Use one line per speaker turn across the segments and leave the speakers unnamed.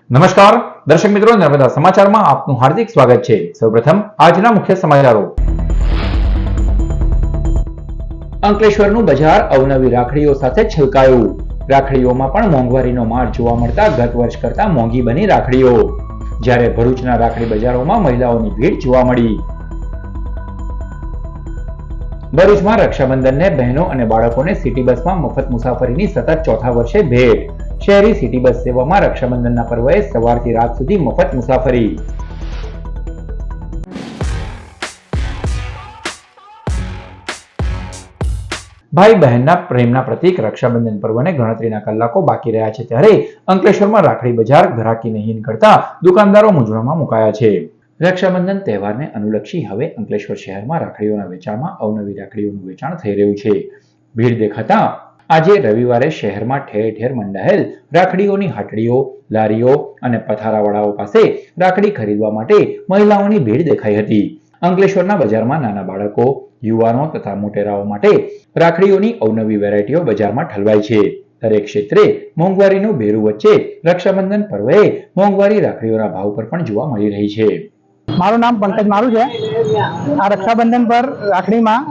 નમસ્કાર દર્શક મિત્રો, નર્મદા સમાચારમાં આપનું હાર્દિક સ્વાગત છે। સૌપ્રથમ આજના મુખ્ય સમાચારો। અંકલેશ્વરનું બજાર અવનવી રાખડીઓ સાથે છલકાયું। રાખડીઓમાં પણ મોંઘવારીનો માર જોવા મળતા ગત વર્ષ કરતા મોંઘી બની રાખડીઓ। જ્યારે ભરૂચના રાખડી બજારોમાં મહિલાઓની ભીડ જોવા મળી। ભરૂચમાં રક્ષાબંધનને બહેનો અને બાળકોને સિટી બસમાં મફત મુસાફરીની સતત ચોથા વર્ષે ભેટ। શહેરી સિટી બસ સેવામાં રક્ષાબંધનના પર્વએ સવારથી રાત સુધી મફત મુસાફરી। ભાઈ બહેનના પ્રેમના પ્રતીક રક્ષાબંધન પર્વને ગણતરીના કલાકો બાકી રહ્યા છે ત્યારે અંકલેશ્વરમાં રાખડી બજાર ઘરાકી નહીં નીકળતા દુકાનદારો મૂંઝવણમાં મુકાયા છે। રક્ષાબંધન તહેવારને અનુલક્ષી હવે અંકલેશ્વર શહેરમાં રાખડીઓના વેચાણમાં અવનવી રાખડીઓનું વેચાણ થઈ રહ્યું છે। ભીડ દેખાતા આજે રવિવારે શહેરમાં ઠેર ઠેર મંડાયેલ રાખડીઓની હાટડીઓ, લારીઓ અને પથારાવાળાઓ પાસે રાખડી ખરીદવા માટે મહિલાઓની ભીડ દેખાઈ હતી। અંકલેશ્વરના બજારમાં નાના બાળકો, યુવાનો તથા મોટેરાઓ માટે રાખડીઓની અવનવી વેરાયટીઓ બજારમાં ઠલવાઈ છે। દરેક ક્ષેત્રે મોંઘવારીનું બેરું વચ્ચે રક્ષાબંધન પર્વએ મોંઘવારી રાખડીઓના ભાવ પર પણ જોવા મળી રહી છે।
મારું નામ પંકજ મારું છે। આ રક્ષાબંધન પર રાખડીમાં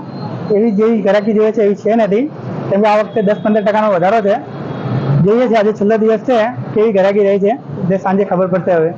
એવી જેવી ગરાકી જોઈએ છે એવી છે નથી, કેમ કે આ વખતે 10-15% વધારો છે। જોઈએ છે આજે છેલ્લો દિવસ છે, કેવી ગરાકી રહી છે તે સાંજે ખબર પડશે। હવે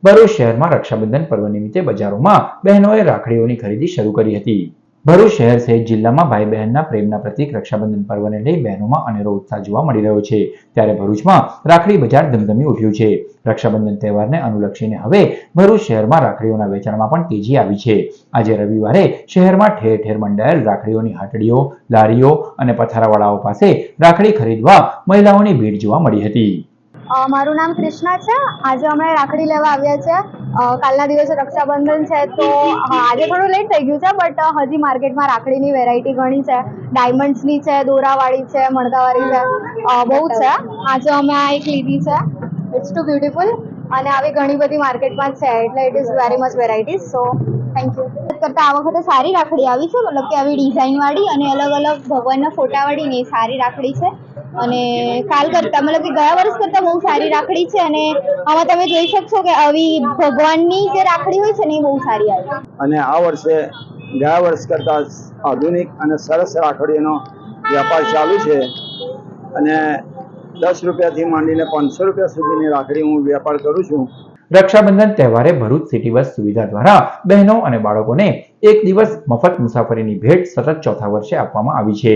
ભરૂચ શહેરમાં રક્ષાબંધન પર્વ નિમિત્તે બજારોમાં બહેનોએ રાખડીઓની ખરીદી શરૂ કરી હતી। ભરૂચ શહેર સહિત જિલ્લામાં ભાઈ બહેનના પ્રેમના પ્રતીક રક્ષાબંધન પર્વને લઈ બહેનોમાં અનેરો ઉત્સાહ જોવા મળી રહ્યો છે। ત્યારે ભરૂચમાં રાખડી બજાર ધમધમી ઉઠ્યું છે। રક્ષાબંધન તહેવારને અનુલક્ષીને હવે ભરૂચ શહેરમાં રાખડીઓના વેચાણમાં પણ તેજી આવી છે। આજે રવિવારે શહેરમાં ઠેર ઠેર મંડાયેલ રાખડીઓની હાટડીઓ, લારીઓ અને પથારાવાળાઓ પાસે રાખડી ખરીદવા મહિલાઓની ભીડ જોવા મળી હતી।
મારું નામ કૃષ્ણા છે। આજે અમે રાખડી લેવા આવ્યા છે। કાલના દિવસે રક્ષાબંધન છે તો આજે થોડું લેટ થઈ ગયું છે, બટ હજી માર્કેટમાં રાખડીની વેરાયટી ઘણી છે। ડાયમંડ્સની છે, દોરાવાળી છે, મણકાવાળી છે, બહુ છે। આજે અમે આ એક લીધી છે, ઇટ્સ ટુ બ્યુટીફુલ, અને આવી ઘણી બધી માર્કેટમાં છે, એટલે it is very much varieties. So thank you. કરતા આ વખતે સારી રાખડી આવી છે, મતલબ કે આવી ડિઝાઇનવાળી અને અલગ અલગ ભગવાનના ફોટાવાળી ને સારી રાખડી છે। અને કાલ કરતા મતલબ કે ગયા વર્ષ કરતા બહુ સારી રાખડી છે, અને આમાં તમે જોઈ શકશો કે આવી ભગવાનની જે રાખડી હોય છે ને એ બહુ સારી આવી।
અને આ વર્ષે ગયા વર્ષ કરતા આધુનિક અને સરસ રાખડીઓનો વ્યાપાર ચાલુ છે, અને 10 રૂપિયાથી માંડીને 500 રૂપિયા સુધીની રાખડી હું વેપાર કરું છું।
રક્ષાબંધન તહેવારે ભરૂચ સિટી બસ સુવિધા દ્વારા બહેનો અને બાળકોને એક દિવસ મફત મુસાફરીની ભેટ સતત ચોથા વર્ષે આપવામાં આવી છે।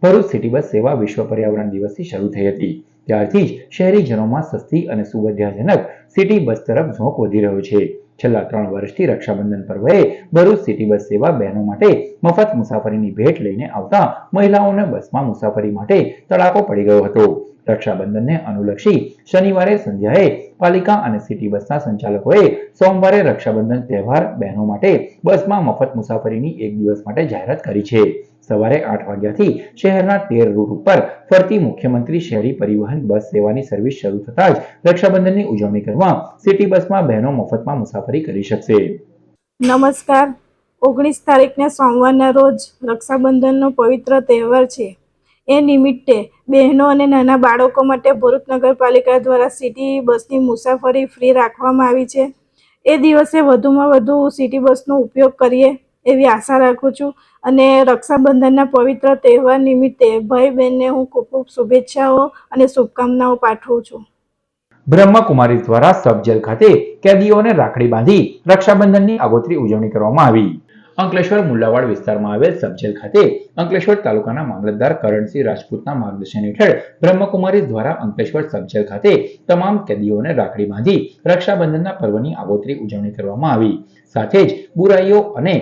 ભરૂચ સિટી બસ સેવા વિશ્વ પર્યાવરણ દિવસથી શરૂ થઈ હતી, ત્યારથી જ શહેરીજનોમાં સસ્તી અને સુવિધાજનક સિટી બસ તરફ ઝોક વધી રહ્યો છે। છેલ્લા 3 વર્ષથી રક્ષાબંધન પર્વએ ભરૂચ સિટી બસ સેવા બહેનો માટે મફત મુસાફરીની ભેટ લઈને આવતા મહિલાઓને બસમાં મુસાફરી માટે તડાકો પડી ગયો હતો। રક્ષાબંધનને અનુલક્ષી શનિવારે સંધ્યાએ પાલિકા અને સિટી બસના સંચાલકોએ સોમવારે રક્ષાબંધન તહેવાર બહેનો માટે બસમાં મફત મુસાફરીની એક દિવસ માટે જાહેરાત કરી છે। સવારે 8 વાગ્યાથી શહેરના 13 રૂટ ઉપર ફરતી મુખ્યમંત્રી શહેરી પરિવહન બસ સેવાની સર્વિસ શરૂ થતાં જ રક્ષાબંધનની ઉજવણી કરવા સિટી બસમાં બહેનો મફતમાં મુસાફરી કરી શકશે।
નમસ્કાર। 19 તારીખને સોમવારના રોજ રક્ષાબંધનનો પવિત્ર તહેવાર છે। એ નિમિત્તે બહેનો અને નાના બાળકો માટે ભરૂચ નગરપાલિકા દ્વારા સિટી બસની મુસાફરી ફ્રી રાખવામાં આવી છે। એ દિવસે વધુમાં વધુ સિટી બસનો ઉપયોગ કરીએ એવી આશા રાખું છું, અને રક્ષાબંધનના પવિત્ર તહેવાર નિમિત્તે ભાઈ બહેનને હું ખૂબ ખૂબ શુભેચ્છાઓ અને શુભકામનાઓ પાઠવું છું।
બ્રહ્મકુમારી દ્વારા સબ જેલ ખાતે કેદીઓને રાખડી બાંધી રક્ષાબંધનની આગોતરી ઉજવણી કરવામાં આવી। અંકલેશ્વર મુલ્લાવાડ વિસ્તારમાં આવેલ સબ જેલ ખાતે અંકલેશ્વર તાલુકાના મામલતદાર કરણસિંહ રાજપૂતના માર્ગદર્શન હેઠળ બ્રહ્મકુમારી દ્વારા અંકલેશ્વર સબ જેલ ખાતે તમામ કેદીઓને રાખડી બાંધી રક્ષાબંધનના પર્વની આગોતરી ઉજવણી કરવામાં આવી। સાથે જ બુરાઈઓ અને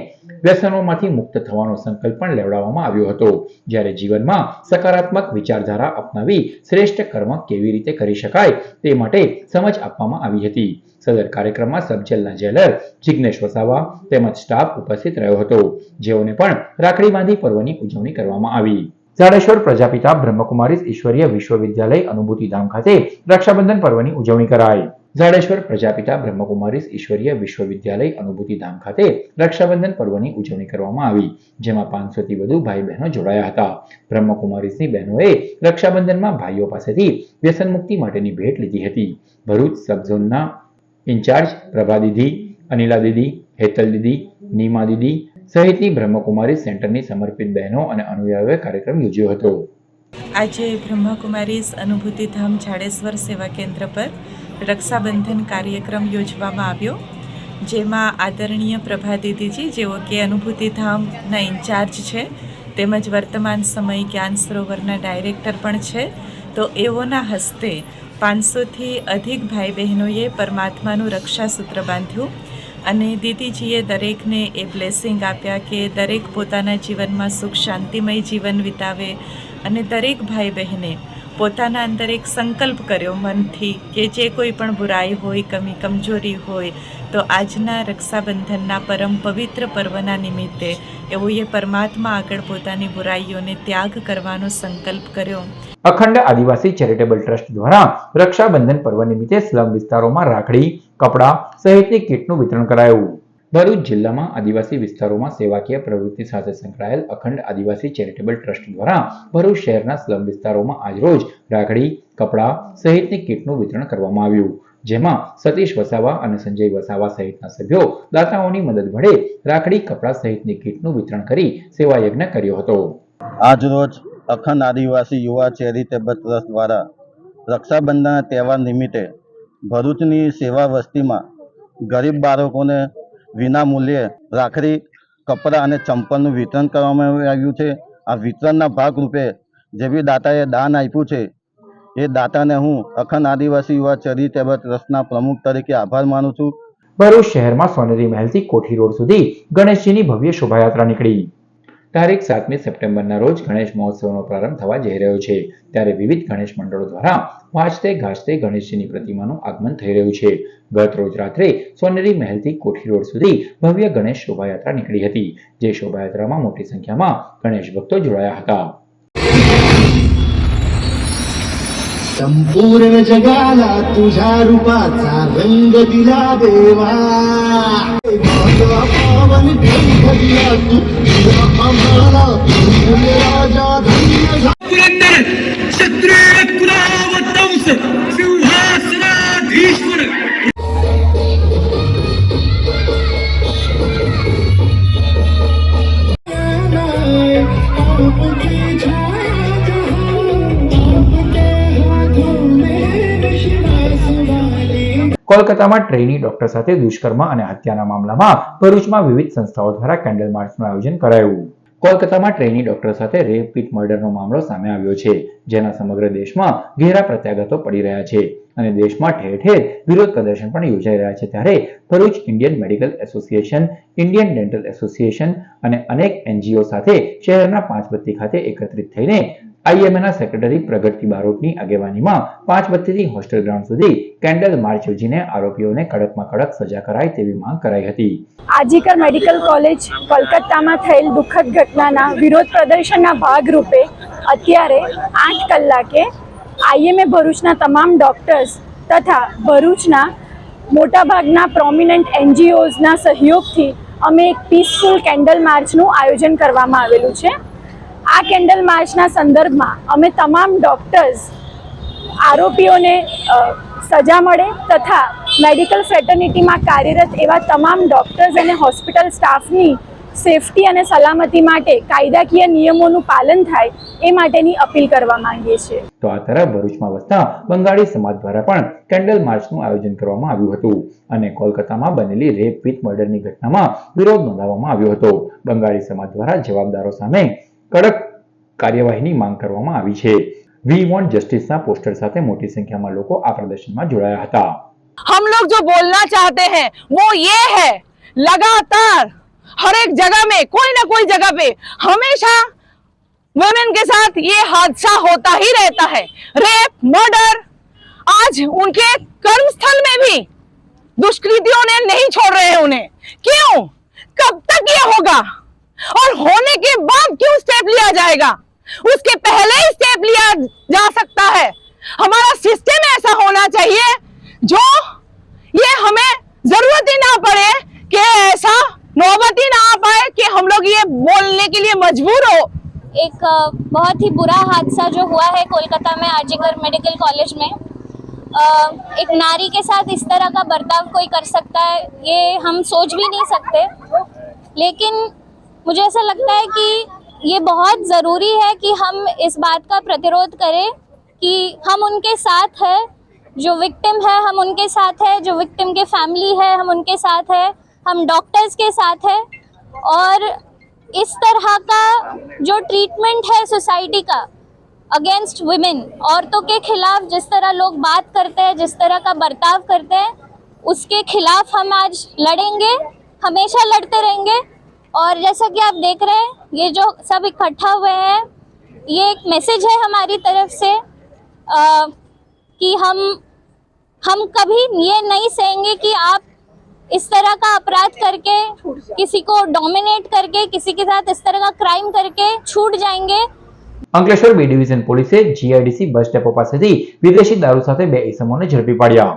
વ્યસનોમાંથી મુક્ત થવાનો સંકલ્પ પણ લેવડાવવામાં આવ્યો હતો। જ્યારે જીવનમાં સકારાત્મક વિચારધારા અપનાવી શ્રેષ્ઠ કર્મ કેવી રીતે કરી શકાય તે માટે સમજ આપવામાં આવી હતી। સદર કાર્યક્રમમાં સબજેલના જેલર જિગ્નેશ વસાવા તેમજ સ્ટાફ ઉપસ્થિત રહ્યો હતો, જેઓને પણ રાખડી બાંધી પર્વની ઉજવણી કરવામાં આવી। જાડેશ્વર પ્રજાપિતા બ્રહ્મકુમારી ઈશ્વરીય વિશ્વવિદ્યાલય અનુભૂતિધામ ખાતે રક્ષાબંધન પર્વની ઉજવણી કરાઈ। ઝાડેશ્વર પ્રજાપિતા બ્રહ્મકુમારીઝ ઈશ્વરીય વિશ્વવિદ્યાલય અનુભૂતિ ધામ ખાતે રક્ષાબંધન પર્વની ઉજવણી કરવામાં આવી, જેમાં 500 થી વધુ ભાઈ બહેનો જોડાયા હતા. બ્રહ્મકુમારીઝની બહેનોએ રક્ષાબંધનમાં ભાઈઓ પાસેથી વ્યસન મુક્તિ માટેની ભેટ લીધી હતી. ભરૂચ સબ ઝોનના ઇન્ચાર્જ પ્રભા દીદી, અનિલા દીદી, હેતલ દીદી, નીમા દીદી સહિતની બ્રહ્મકુમારી સેન્ટરની સમર્પિત બહેનો અને અનુયાયીઓએ કાર્યક્રમ યોજ્યો હતો.
આજે બ્રહ્મકુમારીઝ અનુભૂતિ ધામ ઝાડેશ્વર સેવા કેન્દ્ર પર રક્ષાબંધન કાર્યક્રમ યોજવામાં આવ્યો, જેમાં આદરણીય પ્રભા દીદીજી, જેઓ કે અનુભૂતિ ધામના ઇન્ચાર્જ છે તેમજ વર્તમાન સમય જ્ઞાન સરોવરના ડાયરેક્ટર પણ છે, તો એઓના હસ્તે 500થી અધિક ભાઈ બહેનોએ પરમાત્માનું રક્ષાસૂત્ર બાંધ્યું અને દીદીજીએ દરેકને એ બ્લેસિંગ આપ્યા કે દરેક પોતાના જીવનમાં સુખ શાંતિમય જીવન વિતાવે અને દરેક ભાઈ બહેને પોતાના અંદર એક સંકલ્પ કર્યો મનથી કે જે કોઈ પણ બુરાઈ હોય, કમી કમજોરી હોય, તો આજના રક્ષાબંધનના પરમ પવિત્ર પર્વના નિમિત્તે એઓએ પરમાત્મા આગળ પોતાની બુરાઈઓને ત્યાગ કરવાનો સંકલ્પ કર્યો.
અખંડ આદિવાસી ચેરિટેબલ ટ્રસ્ટ દ્વારા રક્ષાબંધન પર્વ નિમિત્તે સ્લમ વિસ્તારોમાં રાખડી, કપડાં સહિતની કીટનું વિતરણ કરાયું. ભરૂચ જિલ્લામાં આદિવાસી વિસ્તારોમાં સેવાકીય પ્રવૃત્તિ સાથે સંકળાયેલ અખંડ આદિવાસી ચેરિટેબલ ટ્રસ્ટ દ્વારા ભરૂચ શહેરના સ્લમ વિસ્તારોમાં આજરોજ રાખડી, કપડાં સહિતની કીટનું વિતરણ કરવામાં આવ્યું, જેમાં સતીશ વસાવા અને સંજય વસાવા સહિતના સભ્યો દાતાઓની મદદ વડે રાખડી, કપડાં સહિતની કીટનું વિતરણ કરી સેવા યજ્ઞ કર્યો હતો.
આજરોજ અખંડ આદિવાસી યુવા ચેરિટેબલ ટ્રસ્ટ દ્વારા રક્ષાબંધનના તહેવાર નિમિત્તે ભરૂચની સેવા વસ્તીમાં ગરીબ બાળકોને વિના મૂલ્યે રાખડી, કપડાં અને ચંપલનું વિતરણ કરવામાં આવ્યું છે. આ વિતરણના ભાગરૂપે જે બી દાતાએ દાન આપ્યું છે એ દાતાને હું અખંડ આદિવાસી યુવા ચેરિટેબલ ટ્રસ્ટના પ્રમુખ તરીકે આભાર માનું છું.
ભરૂચ શહેરમાં સોનેરી મહેલથી કોઠી રોડ સુધી ગણેશજીની ભવ્ય શોભાયાત્રા નીકળી. તારીખ 7મી સપ્ટેમ્બરના રોજ ગણેશ મહોત્સવનો પ્રારંભ થવા જઈ રહ્યો છે, ત્યારે વિવિધ ગણેશ મંડળો દ્વારા વાજતે ગાજતે ગણેશજીની પ્રતિમાનું આગમન થઈ રહ્યું છે. ગત રોજ રાત્રે સોનેરી મહેલથી કોઠી રોડ સુધી ભવ્ય ગણેશ શોભાયાત્રા નીકળી હતી, જે શોભાયાત્રામાં મોટી સંખ્યામાં ગણેશ ભક્તો જોડાયા હતા.
संपूर्ण जगाला तुझ्या रूपाचा रंग दिला देवा, पावन ग्रंथ दिला तू तुझ्या आम्हाला, राजा धन्य
पुरंदर क्षत्रिय कुलावतंस सिंहासनाधीश्वर
કોલકાતામાં ટ્રેની ડોક્ટર સાથે દુષ્કર્મ અને હત્યાના મામલામાં ભરૂચમાં વિવિધ સંસ્થાઓ દ્વારા કેન્ડલ માર્ચનું આયોજન કરાયું. કોલકાતામાં ટ્રેની ડોક્ટર સાથે રેપ વિથ મર્ડરનો મામલો સામે આવ્યો છે, જેના સમગ્ર દેશમાં ઘેરા પ્રત્યાઘાતો પડી રહ્યા છે અને દેશમાં ઠેર ઠેર વિરોધ પ્રદર્શન પણ યોજાઈ રહ્યા છે. ત્યારે Bharuch Indian medical association, Indian dental association અને અનેક એનજીઓ સાથે શહેરના પાંચબત્તી ખાતે એકત્રિત થઈને આઈએમએના સેક્રેટરી પ્રગતિ બારોટની આગેવાનીમાં પાંચબત્તીથી હોસ્ટેલ ગ્રાઉન્ડ સુધી કેન્ડલ માર્ચ યોજીને આરોપીઓને કડકમાં કડક સજા કરાય તેવી માંગ કરાઈ હતી.
આજીકર મેડિકલ કોલેજ કોલકાતામાં થયેલ દુઃખદ ઘટનાના વિરોધ પ્રદર્શનના ભાગરૂપે અત્યારે 8 કલાકે આઈએમએ ભરૂચના તમામ ડોક્ટર્સ તથા ભરૂચના મોટાભાગના પ્રોમિનન્ટ એનજીઓઝના સહયોગથી અમે એક પીસફુલ કેન્ડલ માર્ચનું આયોજન કરવામાં આવેલું છે. આ કેન્ડલ માર્ચના સંદર્ભમાં અમે તમામ ડોક્ટર્સ આરોપીઓને સજા મળે તથા મેડિકલ ફ્રેટર્નિટીમાં કાર્યરત એવા તમામ ડોક્ટર્સ અને હોસ્પિટલ સ્ટાફની સેફટી અને સલામતી માટે કાયદાકીય નિયમોનું પાલન થાય એ માટેની અપીલ કરવા માંગીએ છીએ.
તો આ તરફ ભરૂચમાં વસતા બંગાળી સમાજ દ્વારા પણ કેન્ડલ માર્ચનું આયોજન કરવામાં આવ્યું હતું અને કોલકાતામાં બનેલી રેપ વિથ મર્ડરની ઘટનામાં વિરોધ નોંધાવવામાં આવ્યો હતો. બંગાળી સમાજ દ્વારા જવાબદારો સામે કડક કાર્યવાહીની માંગ કરવામાં આવી છે. વી વોન્ટ જસ્ટિસના પોસ્ટર સાથે મોટી સંખ્યામાં લોકો આ પ્રદર્શનમાં જોડાયા હતા.
हम लोग जो बोलना चाहते हैं वो ये है, लगातार हर एक जगह में कोई ना कोई जगह पे हमेशा वुमेन के साथ ये हादसा होता ही रहता है. रेप, मर्डर, आज उनके कर्म स्थल में भी दुष्कृतियों ने नहीं छोड़ रहे हैं उन्हें. क्यों? कब तक ये होगा और होने के बाद क्यों स्टेप लिया जाएगा? उसके पहले ही स्टेप लिया जा सकता है. हमारा सिस्टम ऐसा होना चाहिए जो ये हमें जरूरत ही ना पड़े कि ऐसा नौबत ही ना आ पाए कि हम लोग ये बोलने के लिए मजबूर हो।
एक बहुत ही बुरा हादसा जो हुआ है कोलकाता में आरजीकर मेडिकल कॉलेज में, एक नारी के साथ इस तरह का बर्ताव कोई कर सकता है ये हम सोच भी नहीं सकते। लेकिन मुझे ऐसा लगता है कि ये बहुत ज़रूरी है कि हम इस बात का प्रतिरोध करें कि हम उनके साथ हैं, जो विक्टिम है हम उनके साथ है, जो विक्टिम के फैमिली है हम उनके साथ है, हम डॉक्टर्स के साथ है। और इस तरह का जो ट्रीटमेंट है सोसाइटी का अगेंस्ट वुमेन, औरतों के खिलाफ जिस तरह लोग बात करते हैं, जिस तरह का बर्ताव करते हैं, उसके खिलाफ हम आज लड़ेंगे, हमेशा लड़ते रहेंगे। और जैसा कि आप देख रहे हैं ये जो सब इकट्ठा हुए हैं, ये एक मैसेज है हमारी तरफ से कि हम कभी ये नहीं सहेंगे कि आप इस तरह का अपराध करके, किसी को डोमिनेट करके, किसी के साथ इस तरह का क्राइम करके छूट जाएंगे।
અંકલેશ્વર બી ડિવિઝન પોલીસે જીઆઈડીસી બસ ડેપો પાસેથી વિદેશી દારૂ સાથે 2 ઇસમોને ઝડપી પાડ્યા।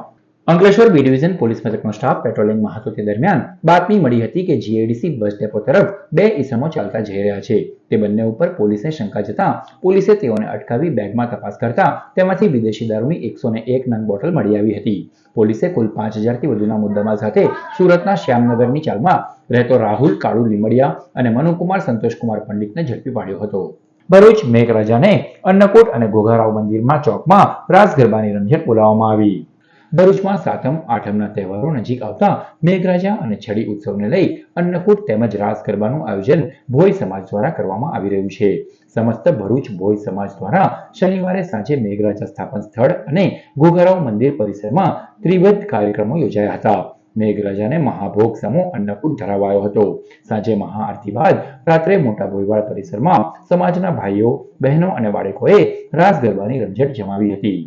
અંકલેશ્વર બી ડિવિઝન પોલીસ મથકનો સ્ટાફ પેટ્રોલિંગમાં હતો તે દરમિયાન બાતમી મળી હતી કે જીઆઈડીસી બસ ડેપો તરફ 2 ઇસમો ચાલતા જઈ રહ્યા છે। તે બંને ઉપર પોલીસને શંકા જતા પોલીસે તેઓને અટકાવી બેગમાં તપાસ કરતા તેમાંથી વિદેશી દારૂની 101 નંગ બોટલ મળી આવી હતી। પોલીસે કુલ 5000 થી વધુના મુદ્દામાલ સાથે સુરતના શ્યામનગરની ચાલમાં રહેતો રાહુલ કાળુ લીમડિયા અને મનુકુમાર સંતોષકુમાર પંડિતને ઝડપી પાડ્યો હતો। ભરૂચ મેઘરાજાને અન્નકૂટ અને ઘોઘારાવ મંદિરમાં ચોકમાં રાસ ગરબાની રમઝટ બોલાવવામાં આવી। ભરૂચમાં સાતમ આઠમના તહેવારો નજીક આવતા મેઘરાજા અને છડી ઉત્સવને લઈ અન્નકૂટ તેમજ રાસ ગરબાનું આયોજન ભોઈ સમાજ દ્વારા કરવામાં આવી રહ્યું છે। સમસ્ત ભરૂચ ભોઈ સમાજ દ્વારા શનિવારે સાંજે મેઘરાજા સ્થાપન સ્થળ અને ઘોઘારાવ મંદિર પરિસરમાં ત્રિવિધ કાર્યક્રમો યોજાયા હતા। મેઘરાજાને મહાભોગ સમૂહ અન્નકૂટ ધરાવાયો હતો। સાંજે મહાઆરતી બાદ રાત્રે મોટા ભોયવાડ પરિસરમાં સમાજના ભાઈઓ બહેનો અને બાળકોએ રાસ ગરબાની રમઝટ જમાવી હતી।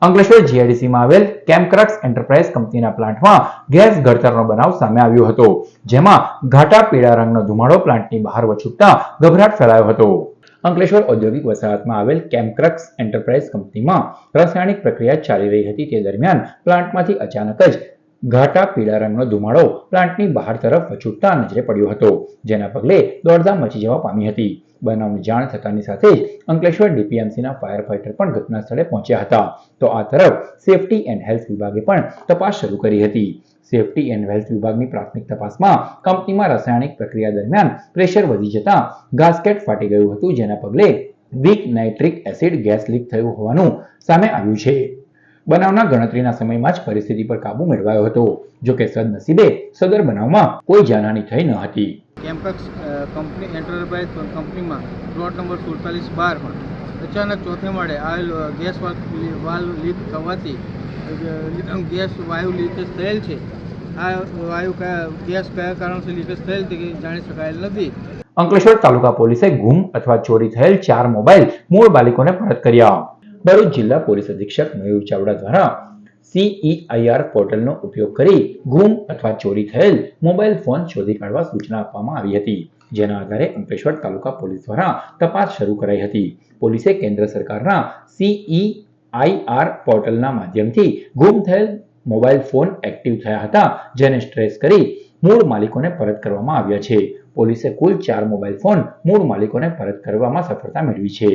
અંકલેશ્વર જીઆઈડીસીમાં આવેલ કેમક્રક્સ એન્ટરપ્રાઇઝ કંપનીના પ્લાન્ટમાં ગેસ ગળતરનો બનાવ સામે આવ્યો હતો, જેમાં ઘાટા પીળા રંગનો ધુમાડો પ્લાન્ટની બહાર વછુકતા ગભરાટ ફેલાયો હતો। અંકલેશ્વર ઔદ્યોગિક વસાહતમાં આવેલ કેમક્રક્સ એન્ટરપ્રાઇઝ કંપનીમાં રાસાયણિક પ્રક્રિયા ચાલી રહી હતી તે દરમિયાન પ્લાન્ટમાંથી અચાનક જ ઘાટા પીળા રંગનો ધુમાડો પ્લાન્ટની બહાર તરફ વછુકતા નજરે પડ્યો હતો, જેના પગલે દોડધામ મચી જવા પામી હતી। બનાવની જાણ થતાની સાથે જ અંકલેશ્વર ડીપીએમસીના ફાયર ફાઈટર પણ ઘટના સ્થળે પહોંચ્યા હતા। તો આ તરફ સેફટી એન્ડ હેલ્થ વિભાગે પણ તપાસ શરૂ કરી હતી। સેફટી એન્ડ હેલ્થ વિભાગની પ્રાથમિક તપાસમાં કંપનીમાં રાસાયણિક પ્રક્રિયા દરમિયાન પ્રેશર વધી જતા ગાસ્કેટ ફાટી ગયું હતું, જેના પગલે weak nitric acid gas leak થયું હોવાનું સામે આવ્યું છે। બનાવના ગણતરીના સમયમાં જ પરિસ્થિતિ પર કાબુ મેળવાયો હતો। જો કે સદનસીબે સદર બનાવમાં કોઈ જાનહાની થઈ ન હતી।
કેમ્પક્સ કંપની એન્ટરપ્રાઇઝ કંપનીમાં પ્લોટ નંબર 4712માં અચાનક ચોથે માળે આવેલ ગેસ વાલ્વ લીક થવાથી ગેસ વાયુ લીકેજ થયેલ છે। આ વાયુ ગેસ કયા કારણથી લીકેજ થયેલ તે જાણી શકાયેલ નથી।
અંકલેશ્વર તાલુકા પોલીસે ગુમ અથવા ચોરી થયેલ 4 મોબાઈલ મૂળ માલિકોને પરત કર્યા। ભરૂચ જિલ્લા પોલીસ અધિક્ષક મયુર ચાવડા દ્વારા CEIR પોર્ટલનો ઉપયોગ કરી ગુમ અથવા ચોરી થયેલ મોબાઈલ ફોન શોધી કાઢવા સૂચના આપવામાં આવી હતી, જેના આધારે અંકલેશ્વર તાલુકા પોલીસ દ્વારા તપાસ શરૂ કરાઈ હતી। પોલીસે કેન્દ્ર સરકારના CEIR પોર્ટલના માધ્યમથી ગુમ થયેલ મોબાઈલ ફોન એક્ટિવ થયા હતા, જેને ટ્રેસ કરી મૂળ માલિકોને પરત કરવામાં આવ્યા છે। પોલીસે કુલ 4 મોબાઈલ ફોન મૂળ માલિકોને પરત કરવામાં સફળતા મેળવી છે।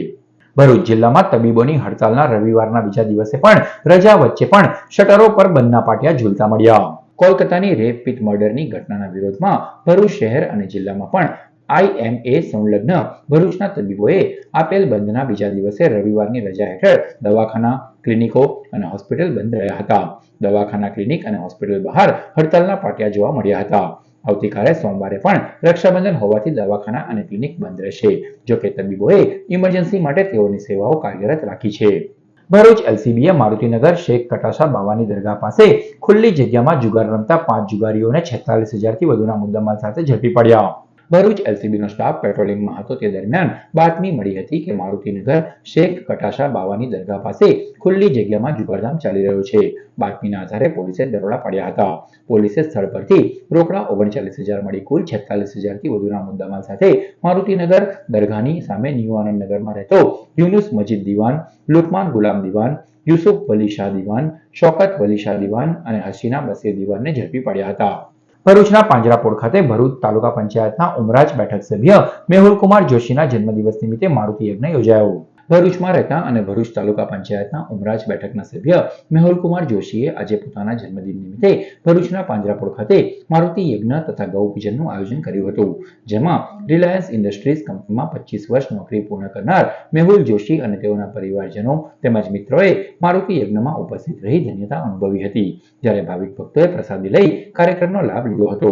ભરૂચ જિલ્લામાં તબીબોની હડતાલના રવિવારના બીજા દિવસે પણ રજા વચ્ચે પણ શટરો પર બંધના પાટિયા ઝૂલતા મળ્યા। કોલકાતાની રેપ વિથ મર્ડરની ઘટનાના વિરોધમાં ભરૂચ શહેર અને જિલ્લામાં પણ IMA સંલગ્ન ભરૂચના તબીબોએ આપેલ બંધના બીજા દિવસે રવિવારની રજા હેઠળ દવાખાના, ક્લિનિકો અને હોસ્પિટલ બંધ રહ્યા હતા। દવાખાના, ક્લિનિક અને હોસ્પિટલ બહાર હડતાલના પાટિયા જોવા મળ્યા હતા। આવતીકાલે સોમવારે પણ રક્ષાબંધન હોવાથી દવાખાના અને ક્લિનિક બંધ રહેશે। જો કે તબીબોએ ઇમરજન્સી માટે તેઓની સેવાઓ કાર્યરત રાખી છે। ભરૂચ LCBએ મારુતિનગર શેખ કટાશા બાવાની દરગાહ પાસે ખુલ્લી જગ્યામાં જુગાર રમતા 5 જુગારીઓને 46,000 થી વધુના મુદ્દામાલ સાથે ઝડપી પડ્યા। ભરૂચ એલસીબીનો સ્ટાફ પેટ્રોલિંગમાં હતો તે દરમિયાન બાતમી મળી હતી કે મારુતિનગર શેખ કટાશા બાવાની દરગાહ પાસે ખુલ્લી જગ્યામાં જુગારધામ ચાલી રહ્યો છે. બાતમીના આધારે પોલીસે દરોડા પાડ્યા હતા. પોલીસે સ્થળ પરથી રોકડા 39,000 મળી કુલ 46,000થી વધુના મુદ્દામાલ સાથે મારુતિનગર દરગાહની સામે ન્યૂ આનંદનગરમાં રહેતો યુનુસ મજીદ દિવાન, લુકમાન ગુલામ દિવાન, યુસુફ વલી શાહ દિવાન, શોકત વલી શાહ દિવાન અને હસીના બસીર દિવાનને ઝડપી પાડ્યા હતા. ભરૂચના પાંજરાપોળ ખાતે ભરૂચ તાલુકા પંચાયતના ઉમરાજ બેઠક સભ્ય મેહુલકુમાર જોશીના જન્મદિવસ નિમિત્તે મારુતિ યજ્ઞ યોજાયો. ભરૂચમાં રહેતા અને ભરૂચ તાલુકા પંચાયતના ઉમરાજ બેઠકના સભ્ય મેહુલકુમાર જોશીએ આજે પોતાના જન્મદિન નિમિત્તે ભરૂચના પાંજરાપોળ ખાતે મારુતિ યજ્ઞ તથા ગૌ પૂજનનું આયોજન કર્યું હતું. જેમાં રિલાયન્સ ઇન્ડસ્ટ્રીઝ કંપનીમાં 25 વર્ષ નોકરી પૂર્ણ કરનાર મેહુલ જોશી અને તેઓના પરિવારજનો તેમજ મિત્રોએ મારુતિ યજ્ઞમાં ઉપસ્થિત રહી ધન્યતા અનુભવી હતી. જ્યારે ભાવિક ભક્તોએ પ્રસાદી લઈ કાર્યક્રમનો લાભ લીધો હતો.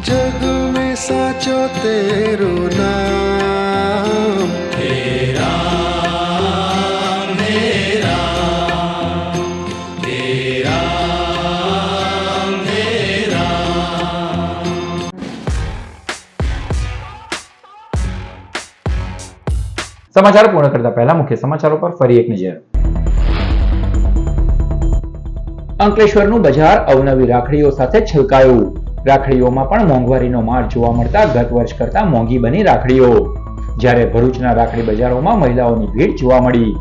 जग में साचो तेरो नाम हे राम हे राम हे राम हे राम.
સમાચાર પૂર્ણ કરતા પહેલા મુખ્ય સમાચારો પર ફરી એક નજર. અંકલેશ્વરનું બજાર અવનવી રાખડીઓ સાથે છલકાયું. રાખડીઓમાં પણ મોંઘવારીનો માર જોવા મળતા ગત વર્ષ કરતા મોંઘી બની રાખડીઓ. જ્યારે ભરૂચના રાખડી બજારોમાં મહિલાઓની ભીડ જોવા મળી.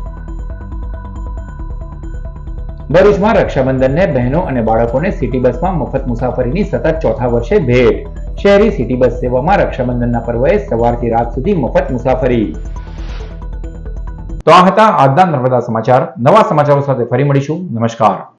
ભરૂચમાં રક્ષાબંધનને બહેનો અને બાળકોને સિટી બસમાં મફત મુસાફરીની સતત ચોથા વર્ષે ભેટ. શહેરી સિટી બસ સેવામાં રક્ષાબંધનના પર્વએ સવારથી રાત સુધી મફત મુસાફરી. તો આ હતા આજના નર્મદા સમાચાર. નવા સમાચારો સાથે ફરી મળીશું. નમસ્કાર.